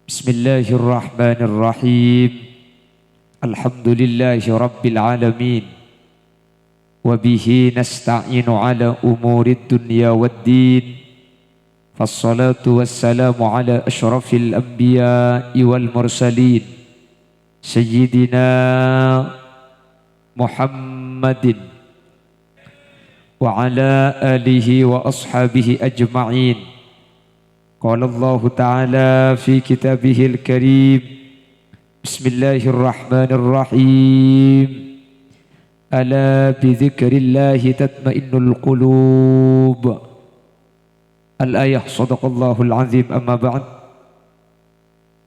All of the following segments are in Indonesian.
Bismillahirrahmanirrahim. Alhamdulillahi rabbil alamin. Wabihi nasta'inu ala umurid dunya waddin. Fassalatu wassalamu ala ashrafil anbiya'i wal mursalin. Sayyidina Muhammadin wa ala alihi wa ashabihi ajma'in. Qala Allah Ta'ala fi kitabihil karim. Bismillahirrahmanirrahim. Ala bizikrillahi tatma'innul qulub. Al-ayah sadaqallahul azim, amma ba'd.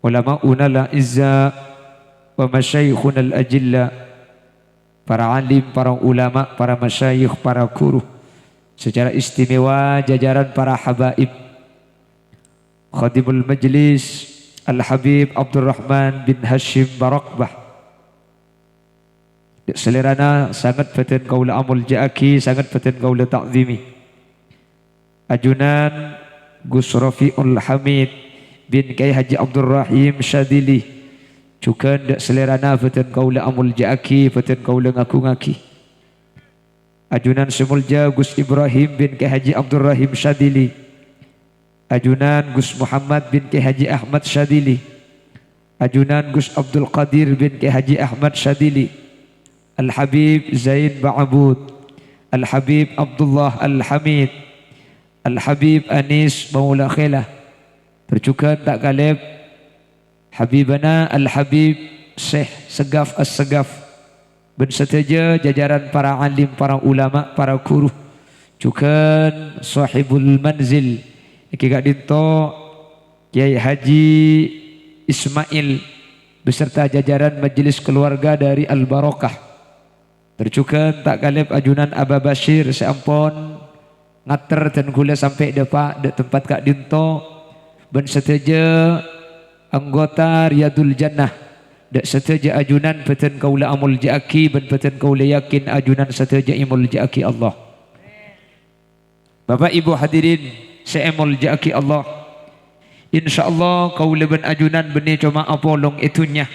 Ulama'una al-izza wa masyayikhuna al-ajilla, para alim, para ulama, para masyayikh, para guru, secara istimewa jajaran para habaib, Khadimul Majlis Al-Habib Abdurrahman bin Hashim Barakbah. Selerana sangat paten kaula amul ja'aki, sangat paten kaula ta'zimi. Ajunan Gus Rafi'ul Hamid bin Kiai Haji Abdurrahim Syadili. Juga ndak selerana paten kaula amul ja'aki, paten kaula ngaku ngaki. Ajunan Semulja Gus Ibrahim bin Kiai Haji Abdurrahim Syadili. Ajunan Gus Muhammad bin Kiai Haji Ahmad Syadili. Ajunan Gus Abdul Qadir bin Kiai Haji Ahmad Syadili. Al-Habib Zain Ba'abud, Al-Habib Abdullah Al-Hamid, Al-Habib Anis Maula Khilah. Tercukan tak kalib Habibana Al-Habib Syekh Segaf As-Segaf. Berseteja jajaran para alim, para ulama, para guru. Cukan sahibul manzil Ki Kak Dinto Kiai Haji Ismail beserta jajaran majelis keluarga dari Al-Barakah. Tercukan tak kalib ajunan Aba Bashir seampun ngater dan gula sampai depan de tempat Kak Dinto. Ben seteja anggota Riyadul Jannah. Dek seteja ajunan peten kaula amul ja'aki, ben peten kaula yakin ajunan seteja imul ja'aki Allah. Bapak Ibu hadirin se'emul ja'aki Allah, InsyaAllah kau leben ajunan benih cuma apolong itunya,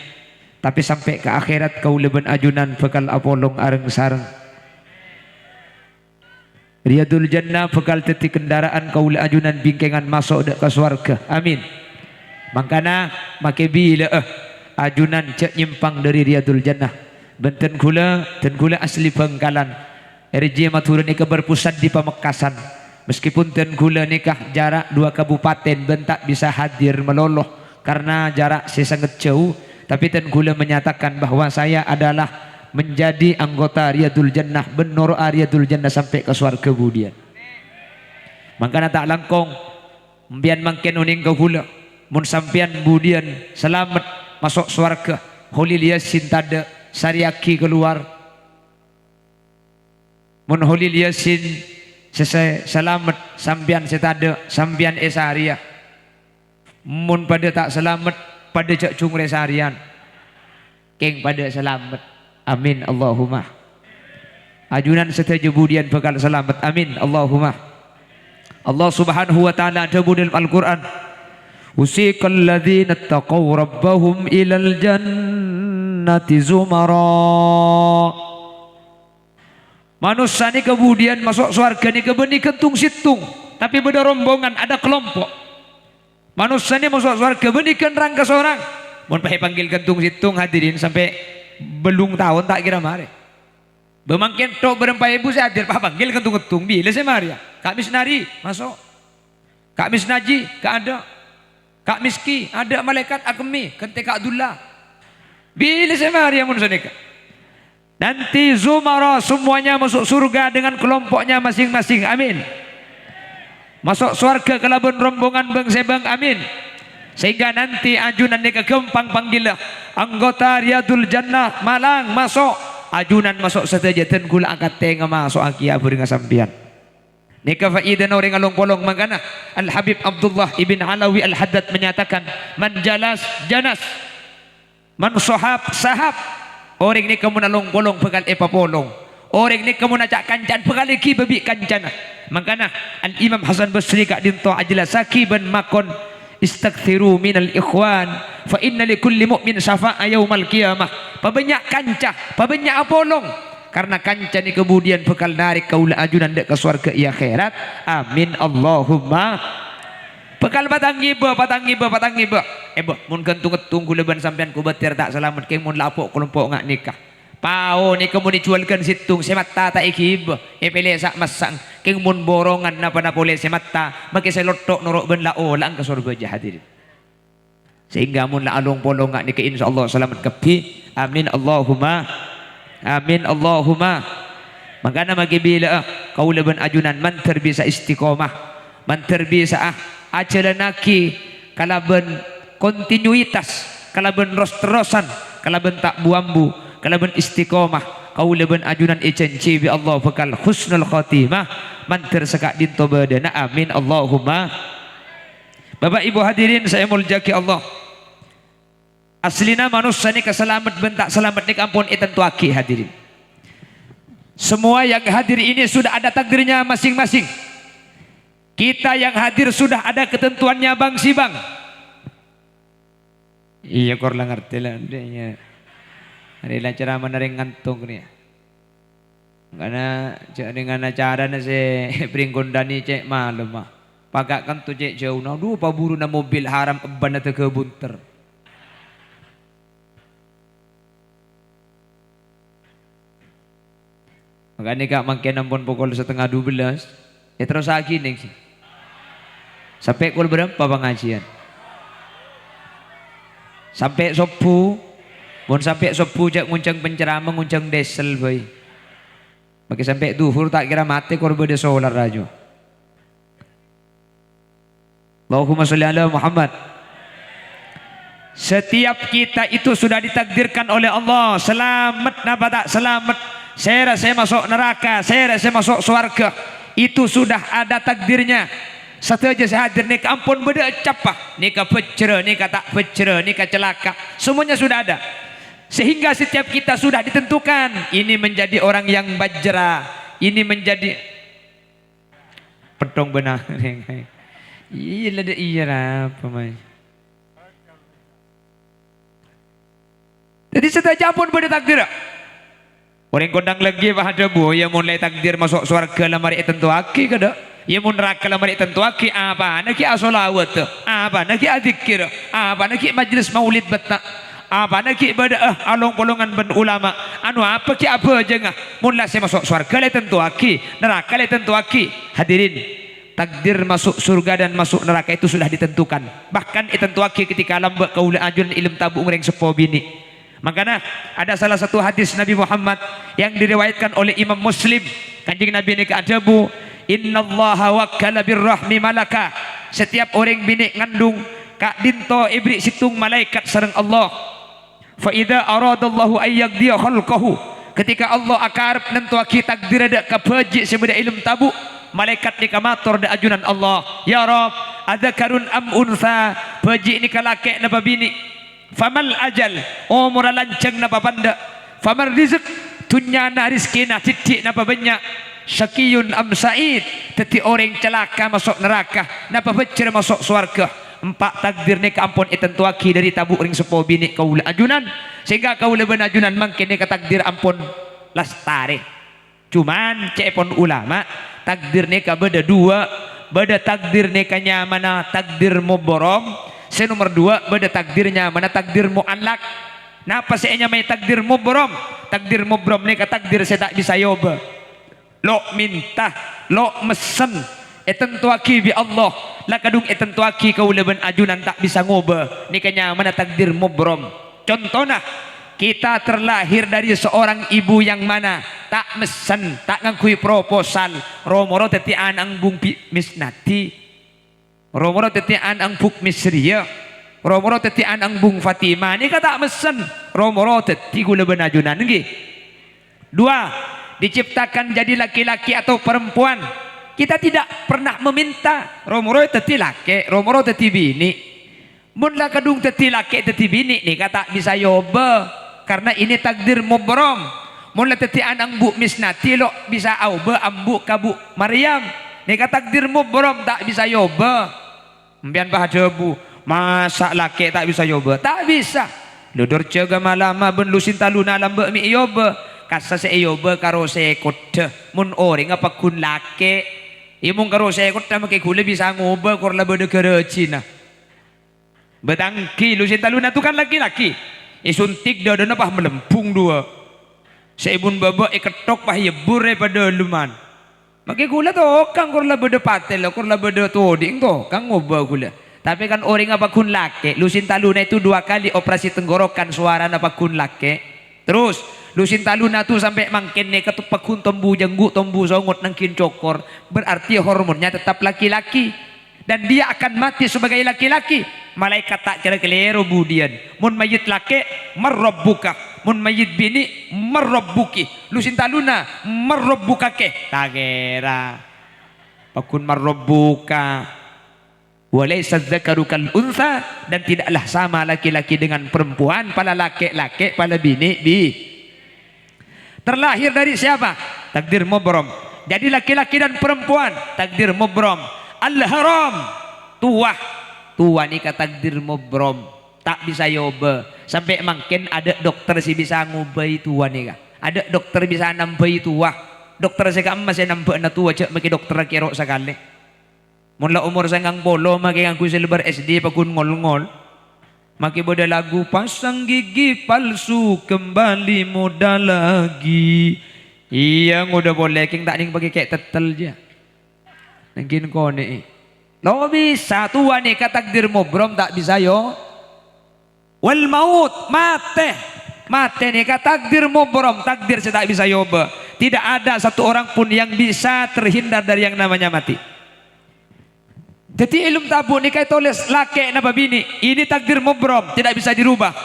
tapi sampai ke akhirat kau leben ajunan bekal apolong areng sareng. Riyadul Jannah bekal teti kendaraan kau le ajunan bingkengan masuk dek ke surga. Amin. Makana make bila ajunan cek nyimpang dari Riyadul Jannah. Benten gula asli Bengkalan. RJ Maturun ika berpusat di Pamekasan. Meskipun ten gula nikah jarak 2 kabupaten bentak bisa hadir meloloh karena jarak sangat jauh, tapi ten gula menyatakan bahwa saya adalah menjadi anggota Riyadul Jannah, benor Riyadul Jannah sampai ke surga kemudian. Makanya tak langkong mbian mangken uning ke gula mun sampian budian selamat masuk surga. Holil Yasin tada Sariaki keluar. Mun Holil Yasin selesai selamat sampian setada sampian esariah. Mun pada tak selamat pada cak cungre seharian keng pada selamat. Amin Allahumma. Ajunan seteja budian bakal selamat. Amin Allahumma. Allah Subhanahu wa taala dabur dalam Al-Qur'an, usiqal ladzina taqaw rabbahum ilal jannati zumara. Manusia ni kemudian masuk surga ni kebeni kentung situng, tapi beda rombongan, ada kelompok. Manusia ni masuk surga beni kenrang ke seorang. Mun pakai panggil kentung situng hadirin sampai belum tahun tak kira mari. Bemangkin tok berempat ibu saya hadir pak panggil kentung-kentung bila saya mari. Kak Misnari masuk. Kak Misnaji kak ada. Kak Miski ada, malaikat Akmi kente Kak Abdullah. Bila saya mari mun sanika. Nanti zumara semuanya masuk surga dengan kelompoknya masing-masing. Amin. Masuk surga kelaban rombongan bang sebang. Amin. Sehingga nanti ajunan ni kegempang panggil anggota Riyadul Jannah Malang masuk. Ajunan masuk saja ten gula angkat tengah masuk akia beringa sampian. Nika faidan orang along polong mangana Al-Habib Abdullah ibn Alawi Al-Haddad menyatakan man jalas janas, man sahab sahab. Orang ni kamu nalong bolong bekal polong. Orang ni kamu najak kancan bekal lagi babi kancan. Makana Al Imam Hasan Basri Kak Dinto ajla saki ben makon istaghfiru minal ikhwan fa inna likulli mu'min syafa'a yaumal qiyamah. Pabanyak kancah, pabanyak apolong, karena kancah ni kemudian bekal narik kaula ajunan dek ke surga ya akhirat. Amin Allahumma. Bekal patang iba mun kentung tunggu leban sampean ku betir tak selamat ke mun lapok kelompok ngak nikah. Pao ni kamu dijualkan situng semata tak ikib pele sak masang king mun borongan napa boleh semata make selotok norok ben la lang ke surga jah hadirin. Sehingga mun la alung polong ngak nikah insyaallah selamat kepi. Amin Allahumma. Amin Allahumma. Makana magi bila kau leben ajunan man terbisa istiqomah, man terbisa ajaranaki kalaben kontinuitas, kalaben ros-terosan, kalaben tak buambu, kalaben istiqomah kau leben ajunan icenci bi Allah bekal husnul khatimah man tersekak dinto badana. Amin Allahumma. Bapak Ibu hadirin saya muljaki Allah. Aslina manusia ni keselamat bentak selamat ni kampun tentu aki hadirin. Semua yang hadir ini sudah ada takdirnya masing-masing. Kita yang hadir sudah ada ketentuannya bang si bang. Iya korla ngerti lah dia. Adalah cara menaring ngantung ni. Karena dengan acara na si Pringkondani cek malam mah. Pagakan tu cek jauh na dua paburu na mobil haram eban na kebunter. Makanya kak makin ampun pukul 11:30 ya terus lagi nih sih. Sampai pukul berapa pengajian? Sampai subuh. Mun sampai subuh jak nguncang penceramah nguncang desel boy. Maka sampai duhur tak kira mati korban de solar rajo. Allahumma sholli ala Muhammad. Setiap kita itu sudah ditakdirkan oleh Allah selamat napa tak selamat. Saya rasa masuk neraka, saya rasa masuk surga. Itu sudah ada takdirnya. Satu aja saya hadir nih ampun beda capah. Nika pecera, nika tak pecera, nika celaka. Semuanya sudah ada. Sehingga setiap kita sudah ditentukan. Ini menjadi orang yang bajra. Ini menjadi pedong benar. Iya apa mas. Jadi setiap ampun beda takdir. Orang kondang lagi ada bu, ya mulai takdir masuk surga lamari tentu aki kada, ya mun neraka lamari tentu aki apa, naki asolawat, apa naki adzikir, apa naki majlis maulid beta, apa naki ibadah along polongan ben ulama, anu apa ki apa aja ngah, mun lah saya masuk surga le tentu aki, neraka le tentu aki. Hadirin, takdir masuk surga dan masuk neraka itu sudah ditentukan. Bahkan tentu aki ketika lambak kaula ajun ilmu tabu ngering sepo bini. Makanya ada salah satu hadis Nabi Muhammad yang diriwayatkan oleh Imam Muslim. Kanjeng Nabi ini keadabu, innallaha wakkala birrahmi malaka. Setiap orang bini ngandung kak dinto ibri situng malaikat sareng Allah. Fa idza aradallahu ayyaqdiya khalqahu. Ketika Allah akarep nentuaki takdir ada kapaji semudah ilmu tabu, malaikat ni kamator da ajunan Allah. Ya Rabb, adzakarun am unsa? Paji ni kalake napa bini? Famal ajal umur lancang napa banda, famal rizq tunyana rizkina titik napa banyak, syakiyun am sa'id teti orang celaka masuk neraka napa becer masuk surga. Empat takdir ni kampun tentu aki dari tabu ring sepo bini kaula ajunan, sehingga kaula ben ajunan mangkene ka takdir ampun lastare. Cuman cepon ulama takdir ni ka beda dua, beda takdir ni ka nyamana takdir muborom. Saya nomor dua, beda takdirnya mana takdir mu'allak. Napa saya nyamai takdir mubrom? Takdir mubrom ni ka takdir saya tak bisa yoba. Lo minta, lo mesen. Tentu aki bi Allah. La kadung tentu aki kau leben ajunan tak bisa ngoba. Ni kanya mana takdir mubrom. Contohnya kita terlahir dari seorang ibu yang mana tak mesen, tak ngakui proposal. Romoro tetian ang bung misnati. Romoro tetian ang buk misriya, romoro tetian ang bung Fatima. Ini kata mesen romoro teti gula benajunan nggih. Dua, diciptakan jadi laki-laki atau perempuan. Kita tidak pernah meminta romoro teti laki, romoro teti bini. Mun la kadung teti laki teti bini nih kata bisa yoba karena ini takdir mubrom. Mun la tetian ang buk misnati lo bisa auba ambu kabu Maryam. Nih kata takdir mubrom tak bisa yoba. Mbian bahadebu Masa laki tak bisa yoba? Tak bisa. Ludur jaga malama ben lusin taluna lambe mi yoba. Kasa se yoba karo se kodde. Mun orang apa kun laki. Imong karo se kodde make gule bisa ngoba kor la bede Cina. Betangki lusin taluna tu kan laki-laki. Isuntik dadana pah melempung dua. Seibun baba iketok pah yebur pada luman. Make gula to kang kor la bede patel kor la bede toding to kang ngoba gula. Tapi kan orang apa kun laki, lusin taluna itu 2 kali operasi tenggorokan suara apa kun laki. Terus lusin taluna tuh sampai mangkin nih ketupak kun tombu jenggu tombu songot nangkin cokor, berarti hormonnya tetap laki-laki dan dia akan mati sebagai laki-laki. Malaikat tak kira keliru budian. Mun mayit laki marrabbuka, mun mayit bini marrabbuki. Lusin taluna marrabbuka ke. Tagera. Pakun marrabbuka. Walaysa dzakaru kal untha, dan tidaklah sama laki-laki dengan perempuan, pala laki-laki pala bini terlahir dari siapa? Takdir mubrom. Jadi laki-laki dan perempuan takdir mubrom. Al-haram tua nikah takdir mubrom, tak bisa yoba. Sampai makin ada dokter sih bisa ngubai tua nikah. Ada dokter bisa nambai tua. Dokter saya masih nampak na tua cak maki dokter kiro sekali. Mula umur sanggang polo maki aku selebar SD pakun ngol-ngol. Maki boda lagu pasang gigi palsu kembali muda lagi. Iya udah boleh king tak ning pakai kayak tetel aja. Nangkin kone. Lo bisa tua nih takdir mubrom tak bisa yo. Wal maut mate nih takdir mubrom, takdir saya tak bisa yoba. Tidak ada satu orang pun yang bisa terhindar dari yang namanya mati. Jadi ilmu tabu nikah tulis laki napa bini ini takdir mubrom, tidak bisa dirubah.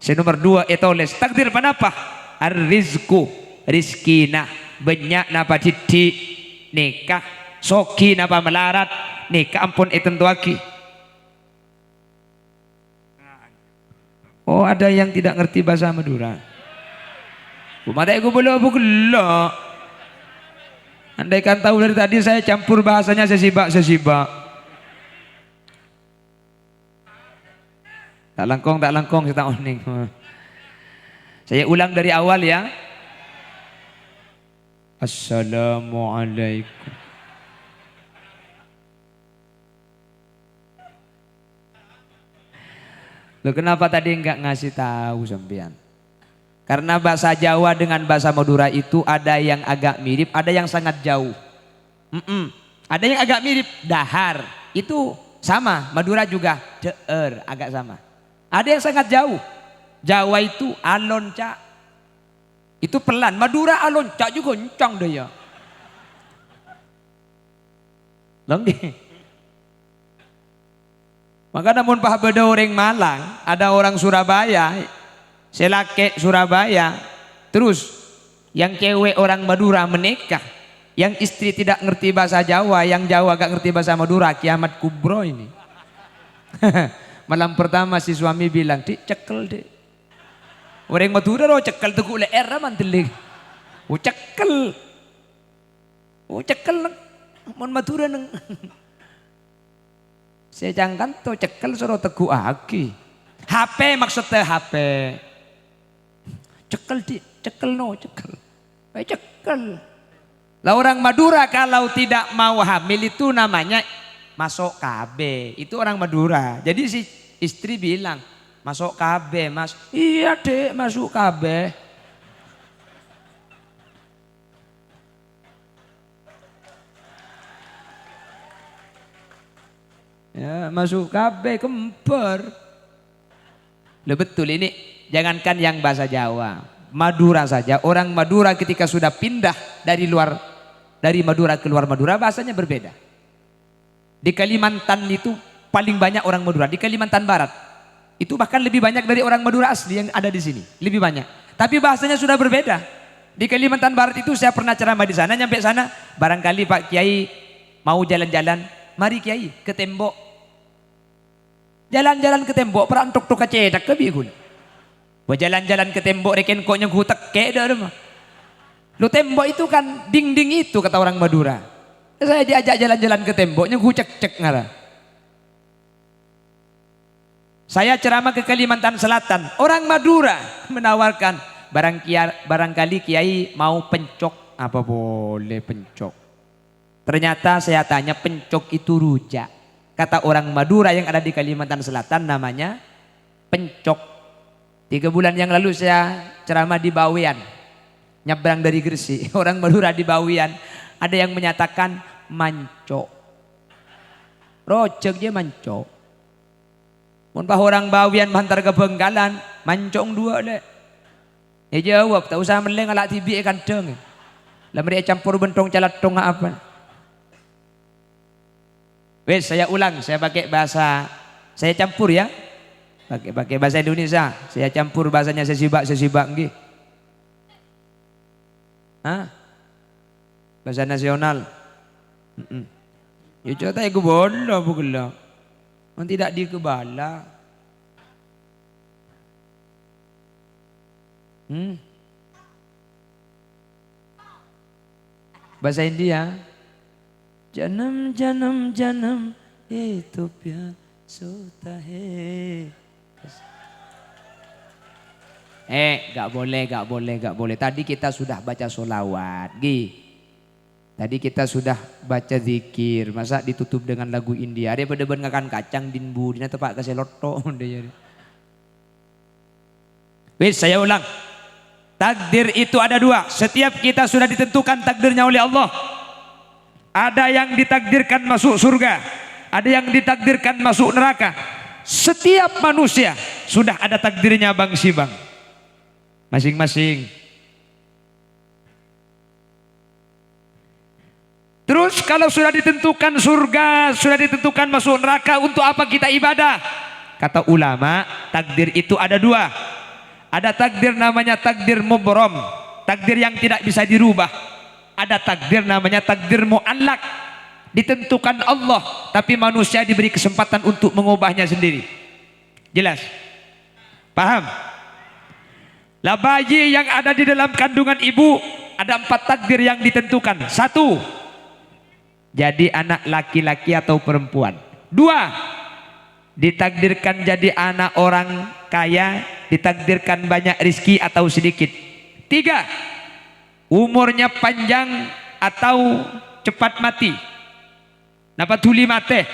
Nomor 2 tulis takdir panapa? Ar-rizku, rizkina banyak napa didi nikah, soki napa melarat nikah ampun tentu aki. Oh ada yang tidak ngerti bahasa Madura. Mata aku belum aku gelak. Andaikan tahu dari tadi saya campur bahasanya sesibak. Tak langkong saya tak oning. Saya ulang dari awal ya. Assalamualaikum. Loh kenapa tadi enggak ngasih tahu sampean? Karena bahasa Jawa dengan bahasa Madura itu ada yang agak mirip, ada yang sangat jauh. Ada yang agak mirip, dahar itu sama, Madura juga deer agak sama. Ada yang sangat jauh, Jawa itu alonca, itu pelan. Madura alonca juga kencang deh ya. Lengge. Maka namun pah beda orang Malang, ada orang Surabaya. Selake Surabaya, terus yang cewek orang Madura menikah, yang istri tidak ngerti bahasa Jawa, yang Jawa gak ngerti bahasa Madura, kiamat kubro ini. Malam pertama si suami bilang, "Dik, cekel dek." Orang Madura lo cekel tuh gule era manteling. Cekel. Cekel mon Madura neng. Saya jangan tuh cekel suruh teguh aki. HP maksudnya HP. Cekel di, cekel. Lah orang Madura kalau tidak mau hamil itu namanya masuk KB. Itu orang Madura. Jadi si istri bilang, masuk KB mas. Iya dek masuk KB. Ya masuk KB kemper. Loh betul ini. Jangankan yang bahasa Jawa, Madura saja. Orang Madura ketika sudah pindah dari Madura ke luar Madura bahasanya berbeda. Di Kalimantan itu paling banyak orang Madura. Di Kalimantan Barat itu bahkan lebih banyak dari orang Madura asli yang ada di sini. Lebih banyak. Tapi bahasanya sudah berbeda. Di Kalimantan Barat itu saya pernah ceramah di sana. Nyampe sana barangkali Pak Kiai mau jalan-jalan. Mari Kiai ke tembok. Jalan-jalan ke tembok perantuk tuh kacedak ke bigun. Jalan-jalan ke tembok reken koknya gutek kayak dah rumah. Lu tembok itu kan dinding itu kata orang Madura. Saya diajak jalan-jalan ke temboknya gue cek-cek ngara. Saya ceramah ke Kalimantan Selatan, orang Madura menawarkan barangkali kiai mau pencok, apa boleh pencok. Ternyata saya tanya pencok itu rujak. Kata orang Madura yang ada di Kalimantan Selatan namanya pencok. 3 bulan yang lalu saya ceramah di Bawean, nyebrang dari Gresik. Orang Madura di Bawean ada yang menyatakan mancok. Rojek dia mancok. Mun orang Bawean hantar ke Benggalan, mancong 2 le. Ya jawab, tak usah meleng alak tibi kandeng. Lah mereka campur bentong calatong apa. Wes saya ulang, saya pakai bahasa, saya campur ya. Pakai bahasa Indonesia, saya campur bahasanya sesibak nggih. Hah? Bahasa nasional. Ya coba aku bola bukan. Tidak dikebala. Bahasa India. Janam janam janam itu pya sota hai. Gak boleh. Tadi kita sudah baca solawat, Tadi kita sudah baca zikir. Masa ditutup dengan lagu India? Dia bener-bener ngakan kacang dinbu, dina tepak kasih loto. Wis saya ulang. Takdir itu ada 2. Setiap kita sudah ditentukan takdirnya oleh Allah. Ada yang ditakdirkan masuk surga, ada yang ditakdirkan masuk neraka. Setiap manusia sudah ada takdirnya Bang Sibang, masing-masing. Terus kalau sudah ditentukan surga, sudah ditentukan masuk neraka, untuk apa kita ibadah? Kata ulama, takdir itu ada 2. Ada takdir namanya takdir mubrom, takdir yang tidak bisa dirubah. Ada takdir namanya takdir mu'allak, ditentukan Allah, tapi manusia diberi kesempatan untuk mengubahnya sendiri. Jelas? Paham? Lah bayi yang ada di dalam kandungan ibu ada 4 takdir yang ditentukan. 1, jadi anak laki-laki atau perempuan. 2, ditakdirkan jadi anak orang kaya, ditakdirkan banyak rizki atau sedikit. 3, umurnya panjang atau cepat mati. Napa tuli mate.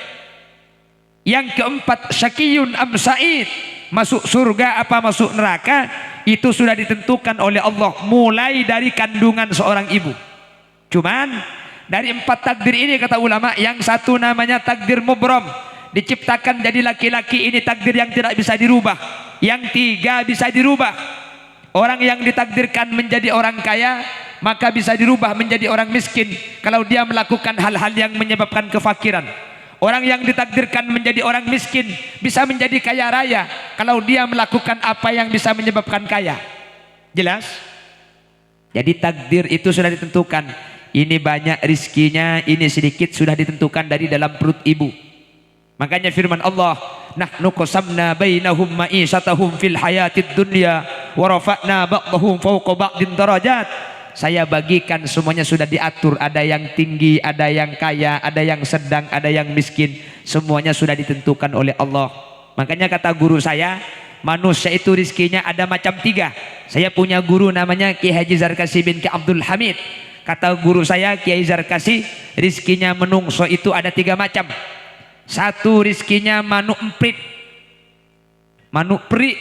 Yang keempat, syakiyun am sa'id, masuk surga apa masuk neraka, itu sudah ditentukan oleh Allah mulai dari kandungan seorang ibu. Cuman dari 4 takdir ini kata ulama, yang 1 namanya takdir mubrom, diciptakan jadi laki-laki, ini takdir yang tidak bisa dirubah. Yang 3 bisa dirubah. Orang yang ditakdirkan menjadi orang kaya, maka bisa dirubah menjadi orang miskin kalau dia melakukan hal-hal yang menyebabkan kefakiran. Orang yang ditakdirkan menjadi orang miskin bisa menjadi kaya raya kalau dia melakukan apa yang bisa menyebabkan kaya. Jelas? Jadi takdir itu sudah ditentukan. Ini banyak rizkinya, ini sedikit, sudah ditentukan dari dalam perut ibu. Makanya firman Allah, nahnu qasamna bainahum ma'isyatahum fil hayatid dunya wa rafa'na ba'dahum fawqa ba'din darajat. Saya bagikan semuanya sudah diatur, ada yang tinggi, ada yang kaya, ada yang sedang, ada yang miskin, semuanya sudah ditentukan oleh Allah. Makanya kata guru saya, manusia itu rizkinya ada macam 3. Saya punya guru namanya Kiai Haji Zarkasi bin Ki Abdul Hamid. Kata guru saya Kiai Zarkasi, rizkinya menungso itu ada 3 macam. 1, rizkinya manuk emprit, manuk peri,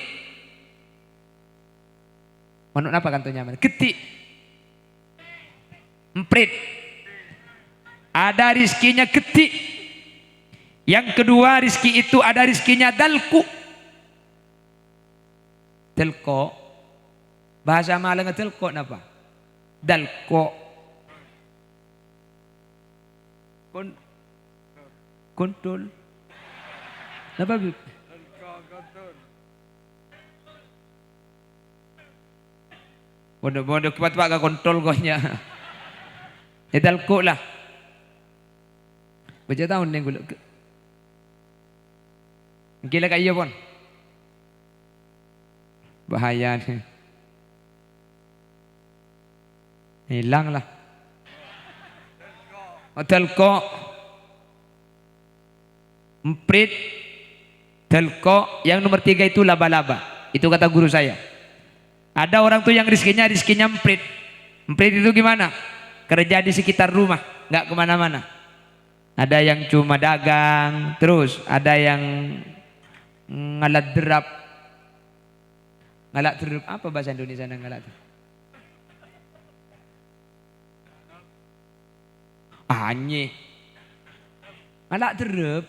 manuk apa kantonya? Ketik, emprit. Ada rizkinya ketik. Yang kedua, rizki itu ada rizkinya dalku. Telko, bahasa Malang telko napa? Dalko. Kontul. Napa? Bodoh-bodoh kuat pak kontrol kohnya. Dalko lah. Baca tahun nih gue. Gila kayak pun. Bahaya nih. Hilang lah. Telko, emprit, telko. Yang nomor 3 itu laba-laba. Itu kata guru saya. Ada orang tuh yang rizkinya emprit. Emprit itu gimana? Kerja di sekitar rumah, nggak kemana-mana. Ada yang cuma dagang, terus ada yang ngalat derap. Ngalat derap apa bahasa Indonesia ngalat derap? Anye. Ngalat derap.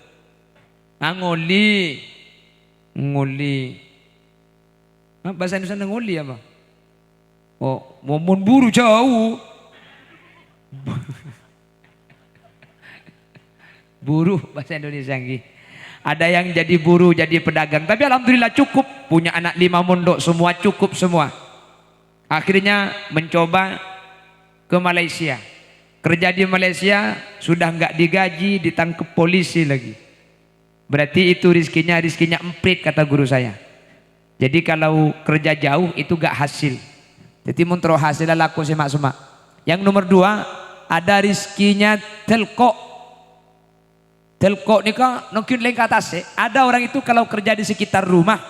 Ngoli. Bahasa Indonesia ngoli apa? Oh, mau buru jauh. Buruh bahasa Indonesia nggih. Ada yang jadi buruh, jadi pedagang, tapi alhamdulillah cukup, punya anak 5 mondok semua, cukup semua. Akhirnya mencoba ke Malaysia. Kerja di Malaysia sudah nggak digaji, ditangkap polisi lagi. Berarti itu rizkinya emprit kata guru saya. Jadi kalau kerja jauh itu gak hasil. Jadi muntro hasilnya laku semak-semak. Yang nomor 2 ada rizkinya telko. Telko nika mungkin lengkap atas. Ada orang itu kalau kerja di sekitar rumah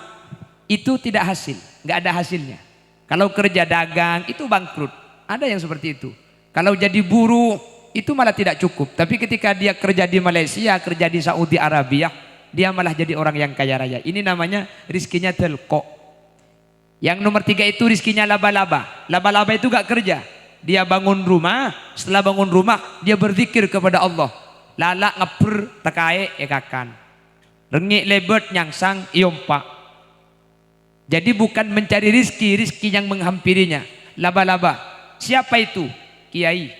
itu tidak hasil, nggak ada hasilnya. Kalau kerja dagang itu bangkrut. Ada yang seperti itu. Kalau jadi buruh itu malah tidak cukup. Tapi ketika dia kerja di Malaysia, kerja di Saudi Arabia, dia malah jadi orang yang kaya raya. Ini namanya rizkinya telko. Yang nomor 3 itu rizkinya laba-laba. Laba-laba itu gak kerja. Dia bangun rumah, setelah bangun rumah dia berzikir kepada Allah. Lalak ngeper tekae ekakan. Rengik lebet nyangsang iompa. Jadi bukan mencari rizki yang menghampirinya. Laba-laba. Siapa itu? Kiai.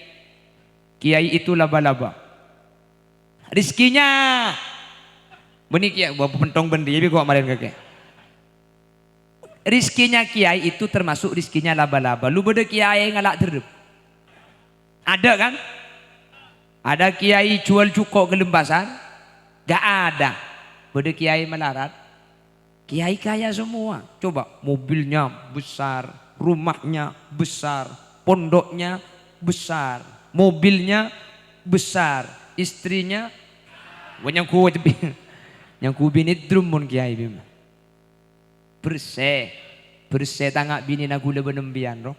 Kiai itu laba-laba. Rizkinya benih kiai, bawa pentong bendi, tapi kok kemarin kakek. Rizkinya kiai itu termasuk rizkinya laba-laba. Lu beda kiai ngalak terus. Ada kan? Ada kiai jual cuko ke Lembasan? Gak ada. Beda kiai melarat. Kiai kaya semua. Coba mobilnya besar, rumahnya besar, pondoknya besar, mobilnya besar, istrinya banyak kuat. Yang ku bini drum mon kiai bim. Bersih tangak bini na gula benembian roh.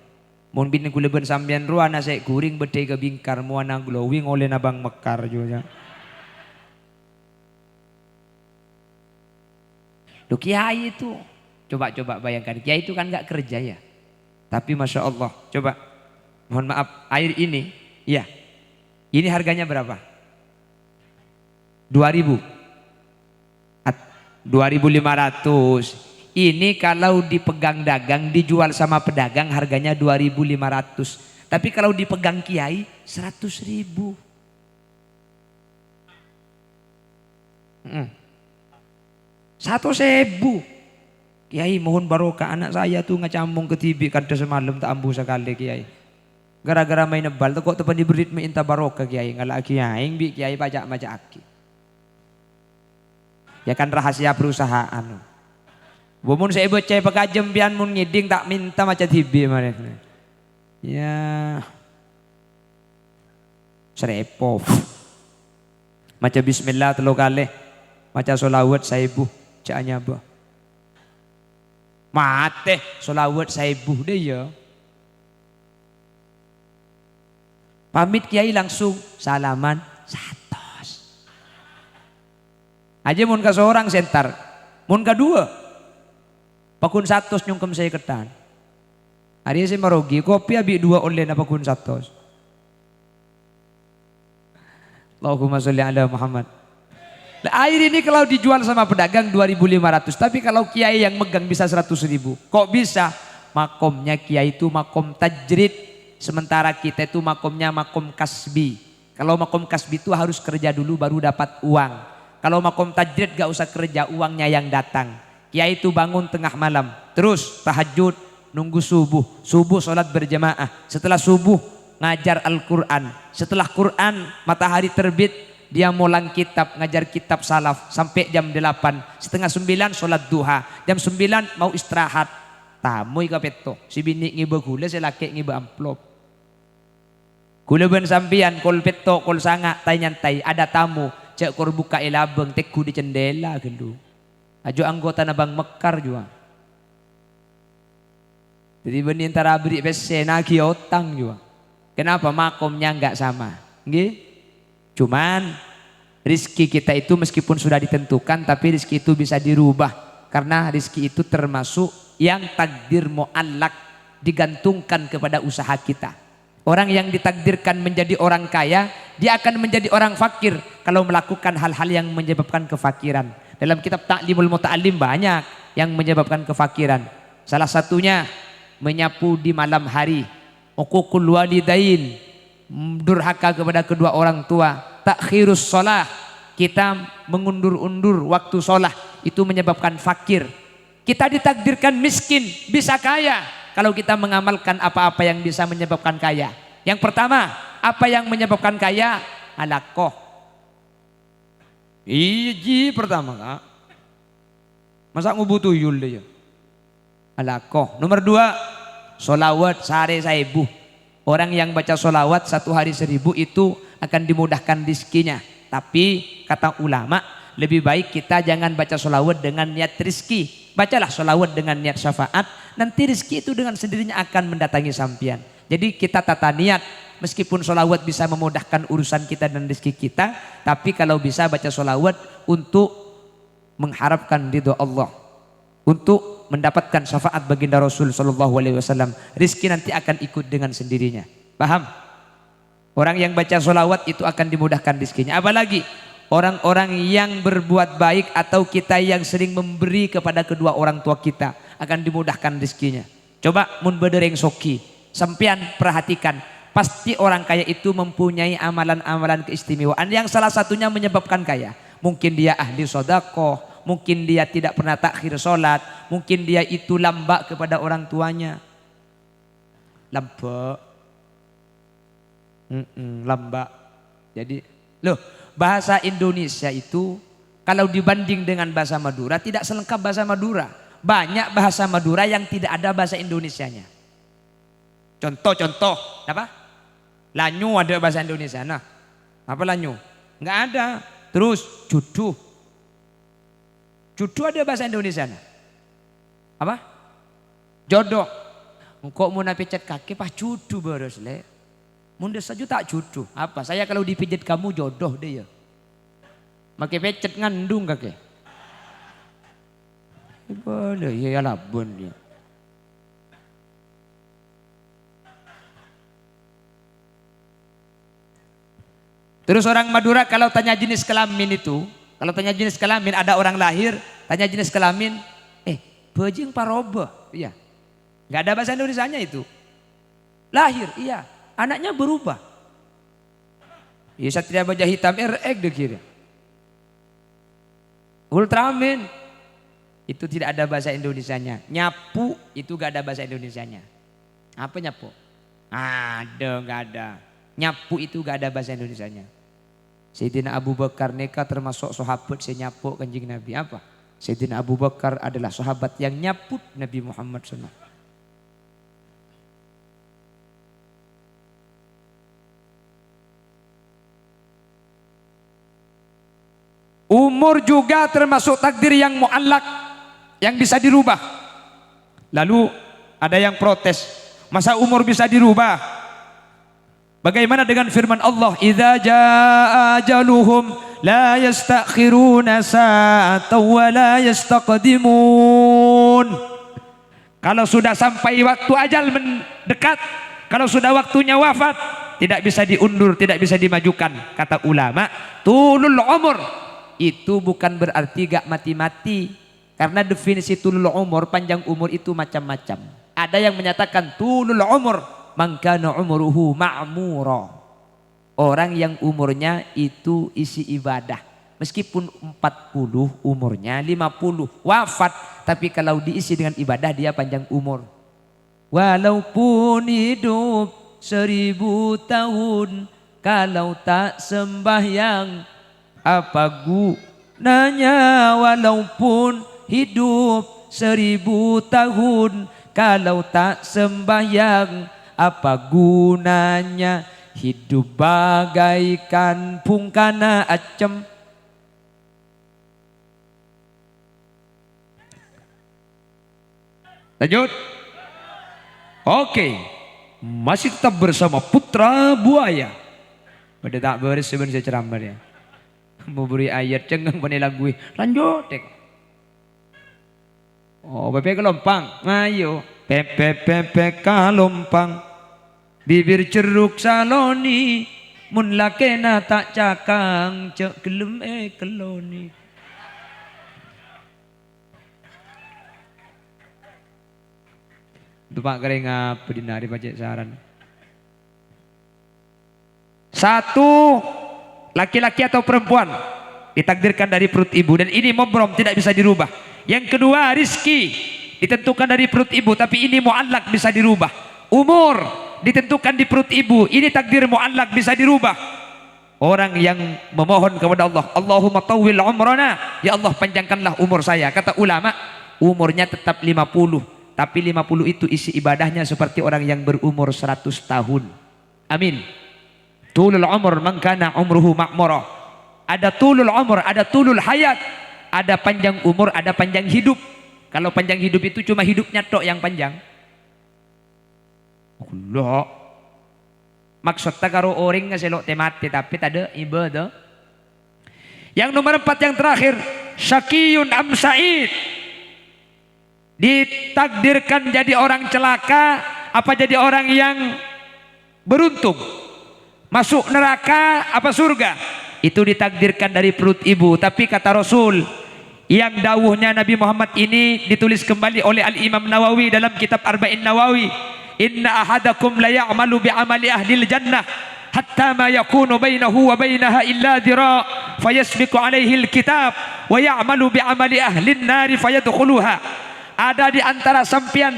Mon bini gula ben sambian roh ana sek guring bede ke bingkar mu ana glowing oleh nabang mekar juga. Loh kiai itu coba bayangkan, kiai itu kan nggak kerja ya. Tapi masya Allah, coba mohon maaf air ini, ya ini harganya berapa? 2.000, 2.500. Ini kalau dipegang dagang, dijual sama pedagang harganya 2.500. Tapi kalau dipegang kiai 100.000. 100.000. Kiai mohon barokah, anak saya tuh ngecambung ke TV kada semalam tak ambu sekali kiai. Gara-gara main nebal tuh kok tepan diberi minta barokah kiai, ngalak kiai bi kiai pajak aki. Ya kan rahasia perusahaan. Bumun saya baca pekajem pian mun ngiding tak minta macam TV kemarin. Ya. Serepov. Maca bismillah 3 kali. Maca sholawat 1000 caknya bah. Mate sholawat 1000 deh ya. Pamit kiai langsung salaman 100. Aja mun ka seorang sentar. Mun ka 2 pakun 100 nyungkem saya ketan. Hari saya merugi kopi abi 2 oleh na pakun 100. Allahumma sholli ala Muhammad. Air ini kalau dijual sama pedagang 2.500, tapi kalau kiai yang megang bisa 100.000. Kok bisa? Makomnya kiai itu makom tajrid, sementara kita itu makomnya makom kasbi. Kalau makom kasbi itu harus kerja dulu baru dapat uang. Kalau makom tajrid gak usah kerja, uangnya yang datang. Kiai itu bangun tengah malam, terus tahajud, nunggu subuh. Subuh sholat berjamaah, setelah subuh ngajar Al-Quran. Setelah Quran matahari terbit, dia mulang kitab, ngajar kitab salaf sampai jam 8. Setengah 9 sholat duha, jam 9 mau istirahat. Tamu ika peto, si bini ngiba gula, si laki ngiba amplop. Gula ben sampian, kol peto, kol sanga, tay nyantai, ada tamu. Cek kor buka ilabeng, teku di jendela gelu. Ajo anggota nabang mekar juga. Jadi benih antara beri besi nagi otang juga. Kenapa makomnya enggak sama? Nggih? Cuman rizki kita itu meskipun sudah ditentukan tapi rizki itu bisa dirubah. Karena rizki itu termasuk yang takdir mu'allak, digantungkan kepada usaha kita. Orang yang ditakdirkan menjadi orang kaya, dia akan menjadi orang fakir kalau melakukan hal-hal yang menyebabkan kefakiran. Dalam kitab Ta'limul Muta'allim banyak yang menyebabkan kefakiran. Salah satunya menyapu di malam hari, uququl walidain, durhaka kepada kedua orang tua, takhirus shalah, kita mengundur-undur waktu sholah, itu menyebabkan fakir. Kita ditakdirkan miskin, bisa kaya kalau kita mengamalkan apa-apa yang bisa menyebabkan kaya. Yang pertama, apa yang menyebabkan kaya? Alakoh. Iji pertama kak. Masa ngubutuh yul deh ya. Alakoh. Nomor dua, solawat sehari 1000. Orang yang baca solawat 1 hari 1000 itu akan dimudahkan rizkinya. Tapi kata ulama, lebih baik kita jangan baca solawat dengan niat rizki. Bacalah solawat dengan niat syafaat. Nanti rizki itu dengan sendirinya akan mendatangi sampian. Jadi kita tata niat. Meskipun solawat bisa memudahkan urusan kita dan rizki kita, tapi kalau bisa baca solawat untuk mengharapkan ridho Allah, untuk mendapatkan syafaat baginda Rasul Sallallahu Alaihi Wasallam, rizki nanti akan ikut dengan sendirinya. Paham? Orang yang baca solawat itu akan dimudahkan rizkinya. Apalagi orang-orang yang berbuat baik atau kita yang sering memberi kepada kedua orang tua kita akan dimudahkan rizkinya. Coba mun bedereng soki, sampean perhatikan, pasti orang kaya itu mempunyai amalan-amalan keistimewaan yang salah satunya menyebabkan kaya. Mungkin dia ahli sodakoh, mungkin dia tidak pernah takhir sholat, mungkin dia itu lambak kepada orang tuanya. Lambak. Lambak. Jadi, loh, bahasa Indonesia itu kalau dibanding dengan bahasa Madura tidak selengkap bahasa Madura. Banyak bahasa Madura yang tidak ada bahasa Indonesianya. Contoh, apa? Lanyu ada bahasa Indonesia. Nah, apa lanyu? Enggak ada. Terus juduh. Juduh ada bahasa Indonesia. Nah. Apa? Jodoh. Engkau mau napicet kaki pah juduh beres le. Munda saja tak juduh. Apa? Saya kalau dipijit kamu jodoh deh ya. Makai pecet ngandung kaki. Boleh ya labun dia. Terus orang Madura kalau tanya jenis kelamin itu, kalau tanya jenis kelamin ada orang lahir, tanya jenis kelamin, bajing paroba, iya. Nggak ada bahasa Indonesianya itu. Lahir, iya. Anaknya berubah. Iya, Satria Baja Hitam RX deh kira. Ultraman itu tidak ada bahasa Indonesianya. Nyapu itu gak ada bahasa Indonesianya. Apa nyapu? Ada, nggak ada. Nyapu itu gak ada bahasa Indonesianya. Sayyidina Abu Bakar neka termasuk sahabat yang nyapu kanjeng Nabi. Apa? Sayyidina Abu Bakar adalah sahabat yang nyaput Nabi Muhammad SAW. Umur juga termasuk takdir yang mu'allak, yang bisa dirubah. Lalu ada yang protes, masa umur bisa dirubah? Bagaimana dengan firman Allah, "Idza jaa ajaluhum la yastakhiruna sa'atan wa la yastaqdimun." Kalau sudah sampai waktu ajal mendekat, kalau sudah waktunya wafat, tidak bisa diundur, tidak bisa dimajukan. Kata ulama, tulul umur itu bukan berarti gak mati-mati. Karena definisi tulul umur, panjang umur itu macam-macam. Ada yang menyatakan tulul umur man kana umruhu ma'mura. Orang yang umurnya itu isi ibadah. Meskipun 40 umurnya, 50 wafat, tapi kalau diisi dengan ibadah dia panjang umur. Walaupun hidup 1000 tahun, kalau tak sembahyang apa gunanya? Walaupun hidup 1000 tahun, kalau tak sembahyang apa gunanya? Hidup bagaikan pungkana acem. Lanjut. Oke. Masih tetap bersama Putra Buaya. Pada tak beres sebenarnya ceramah dia. Mau beri ayat cengang pada lagu. Lanjut. Oh, pepe kelompang. Ayo. Pepe pepe kelompang. Bibir ceruk saloni. Mun lakena tak cakang. Cek gelem keloni. Tupak kering apa dinari pacek saran. Satu, laki-laki atau perempuan ditakdirkan dari perut ibu dan ini mubrom, tidak bisa dirubah. Yang kedua, rizki ditentukan dari perut ibu tapi ini muallak, bisa dirubah. Umur ditentukan di perut ibu, ini takdir muallak, bisa dirubah. Orang yang memohon kepada Allah, Allahumma tawwil umrana, ya Allah panjangkanlah umur saya. Kata ulama, umurnya tetap 50. Tapi 50 itu isi ibadahnya seperti orang yang berumur 100 tahun. Amin. Tulul umur man kana umruhu ma'murah. Ada tulul umur, ada tulul hayat. Ada panjang umur, ada panjang hidup. Kalau panjang hidup itu cuma hidupnya tok yang panjang. Allah. Maksudnya karo orang ngeselok temati tapi tak ada ibadah. Yang nomor 4 yang terakhir, syakiyun am sa'id. Ditakdirkan jadi orang celaka apa jadi orang yang beruntung, masuk neraka apa surga, itu ditakdirkan dari perut ibu. Tapi kata Rasul, yang dawuhnya Nabi Muhammad ini ditulis kembali oleh Al-Imam Nawawi dalam kitab Arba'in Nawawi, inna ahadakum la ya'malu bi'amali ahlil jannah hatta ma yakunu bainahu wa bainaha illa dhira fayasbiqu alaihi alkitab wa ya'malu bi'amali ahlin nari fayadkhuluha. Ada di antara sampian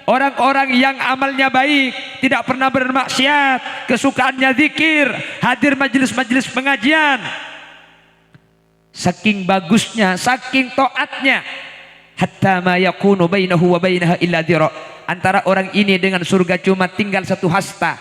orang-orang yang amalnya baik, tidak pernah bermaksiat, kesukaannya zikir, hadir majelis-majelis pengajian. Saking bagusnya, saking taatnya, hatta ma yakunu bainahu wa bainaha illa dhira. Antara orang ini dengan surga cuma tinggal satu hasta.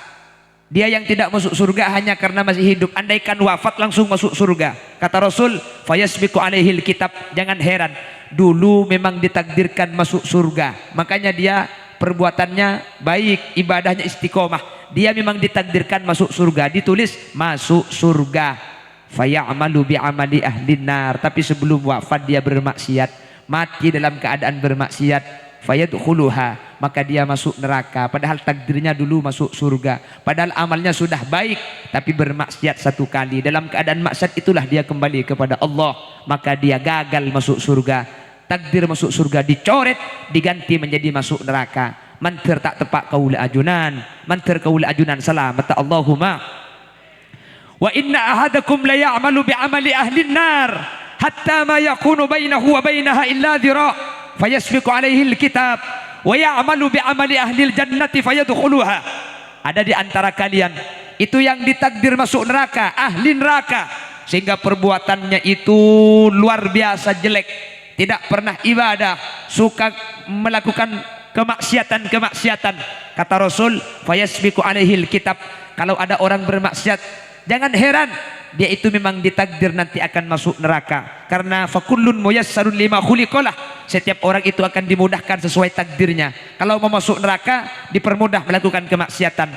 Dia yang tidak masuk surga hanya karena masih hidup. Andaikan wafat langsung masuk surga. Kata Rasul, fayasbiqu alaihil kitab. Jangan heran, dulu memang ditakdirkan masuk surga. Makanya dia perbuatannya baik, ibadahnya istiqomah. Dia memang ditakdirkan masuk surga. Ditulis masuk surga. Faya'malu bi'amali ahlin nar. Tapi sebelum wafat dia bermaksiat, mati dalam keadaan bermaksiat. Fayadkhuluha, maka dia masuk neraka. Padahal takdirnya dulu masuk surga. Padahal amalnya sudah baik, tapi bermaksiat satu kali. Dalam keadaan maksiat itulah dia kembali kepada Allah. Maka dia gagal masuk surga. Takdir masuk surga dicoret, diganti menjadi masuk neraka. Mantir tak tepak kaula ajunan, mantir kaula ajunan salamat Allahumma. Wa inna ahadakum la ya'malu bi'amali ahli nar hatta ma yakunu bainahu wa bainaha illa dhira' fayasbiqu alaihi alkitab wa ya'malu bi'amali ahli aljannati fayadkhuluha. Ada di antara kalian itu yang ditakdir masuk neraka, ahli neraka, sehingga perbuatannya itu luar biasa jelek, tidak pernah ibadah, suka melakukan kemaksiatan. Kata Rasul, fayasbiqu alaihi alkitab. Kalau ada orang bermaksiat, jangan heran, dia itu memang ditakdir nanti akan masuk neraka. Karena fakullun muyassarun lima khuliqalah. Setiap orang itu akan dimudahkan sesuai takdirnya. Kalau mau masuk neraka, dipermudah melakukan kemaksiatan.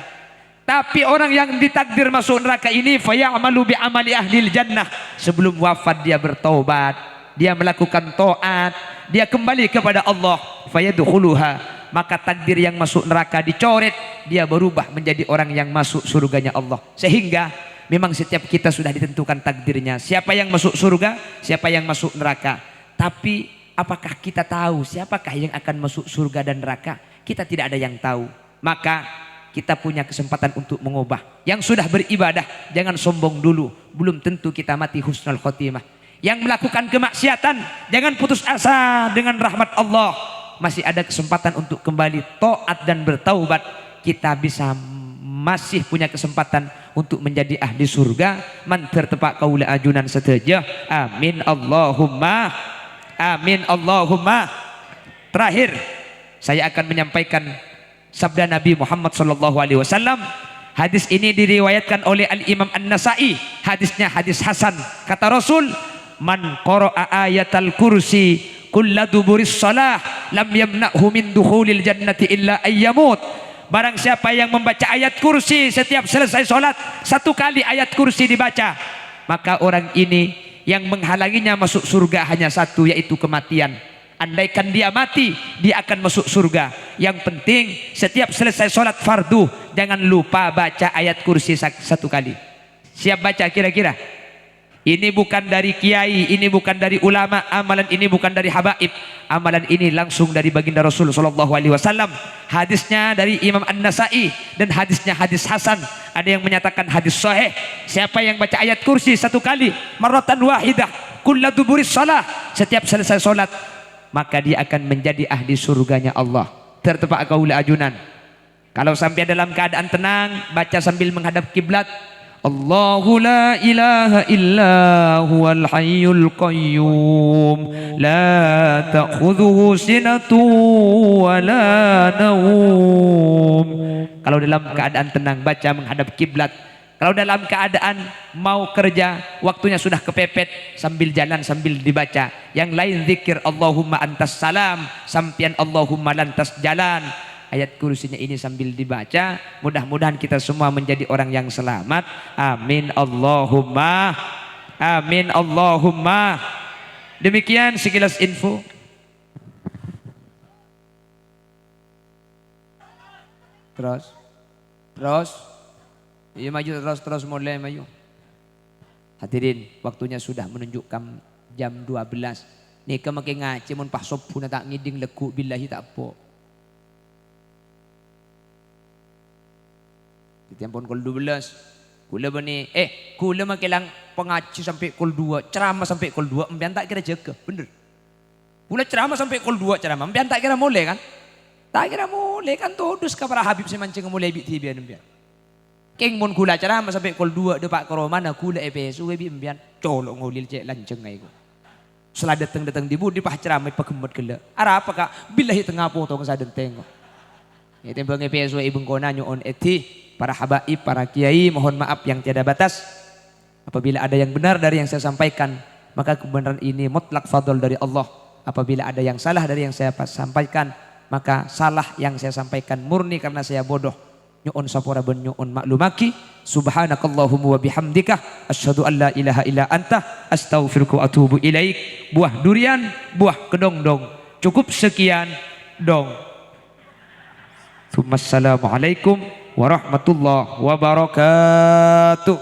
Tapi orang yang ditakdir masuk neraka ini, faya'malu bi'amali ahlil jannah. Sebelum wafat dia bertaubat, dia melakukan taat, dia kembali kepada Allah. Fayadkhuluha. Maka takdir yang masuk neraka dicoret, dia berubah menjadi orang yang masuk surganya Allah. Sehingga memang setiap kita sudah ditentukan takdirnya. Siapa yang masuk surga, siapa yang masuk neraka. Tapi apakah kita tahu siapakah yang akan masuk surga dan neraka? Kita tidak ada yang tahu. Maka kita punya kesempatan untuk mengubah. Yang sudah beribadah, jangan sombong dulu. Belum tentu kita mati husnul khotimah. Yang melakukan kemaksiatan, jangan putus asa dengan rahmat Allah. Masih ada kesempatan untuk kembali taat dan bertaubat. Kita bisa masih punya kesempatan untuk menjadi ahli surga. Man tertepak kaula ajunan seteja. Amin Allahumma. Amin Allahumma. Terakhir, saya akan menyampaikan sabda Nabi Muhammad SAW. Hadis ini diriwayatkan oleh Al-Imam An-Nasai. Hadisnya hadis hasan. Kata Rasul, man qara'a ayatal kursi kulla duburis salah lam yamna'hu min dukhulil jannati illa ayyamut. Barang siapa yang membaca ayat kursi setiap selesai sholat, satu kali ayat kursi dibaca, maka orang ini yang menghalanginya masuk surga hanya satu, yaitu kematian. Andaikan dia mati, dia akan masuk surga. Yang penting setiap selesai sholat fardu, jangan lupa baca ayat kursi satu kali. Siap baca kira-kira? Ini bukan dari kiai, ini bukan dari ulama, amalan ini bukan dari habaib, amalan ini langsung dari baginda Rasul sallallahu alaihi wasallam. Hadisnya dari Imam An-Nasa'i dan hadisnya hadis hasan. Ada yang menyatakan hadis sahih. Siapa yang baca ayat kursi satu kali, marratan wahidah, kulla duburis salah, setiap selesai salat, maka dia akan menjadi ahli surganya Allah. Tertepak kaula ajunan. Kalau sampai dalam keadaan tenang, baca sambil menghadap kiblat. Allahu la ilaha illa huwal hayyul qayyum la ta'khudhuhu sinatun wa la naum. Kalau dalam keadaan tenang baca menghadap kiblat. Kalau dalam keadaan mau kerja, waktunya sudah kepepet, sambil jalan sambil dibaca. Yang lain zikir Allahumma antas salam, sampian Allahumma lantas jalan. Ayat kursinya ini sambil dibaca, mudah-mudahan kita semua menjadi orang yang selamat. Amin Allahumma, amin Allahumma. Demikian sekilas info. Terus iya, maju terus mulai maju. Hadirin, waktunya sudah menunjukkan jam 12. Nih kemakin ngaji mun pas subuh tak ngiding leku billahi tak apa. Tiampun kul 12. Kula bani kula makilang pengaji sampai kul 2, ceramah sampai kul 2, empian tak kira jaga, bener. Kula ceramah sampai kul 2 ceramah, empian tak kira mulai kan? Tak kira mulai kan tudus ka para habib si mancing mulai bi tibian empian. King mun kula ceramah sampai kul 2 de Pak Koromana kula EPSU bi empian colok ngulil cek lanceng ai ku. Setelah datang di budi pah ceramah pakemut gela. Ara apa kak? Billahi tengah potong saden tengok. Ya tembang EPSU ibung kona nyoon eti. Para habaib, para kiai, mohon maaf yang tiada batas. Apabila ada yang benar dari yang saya sampaikan, maka kebenaran ini mutlak fadl dari Allah. Apabila ada yang salah dari yang saya sampaikan, maka salah yang saya sampaikan murni karena saya bodoh. Nyu'un sapora ben nyu'un maklumaki. Subhanakallahumma wa bihamdika asyhadu an la ilaha illa anta astaghfiruka wa atubu ilaik. Buah durian, buah kedong-dong. Cukup sekian dong. Assalamualaikum warahmatullahi wabarakatuh.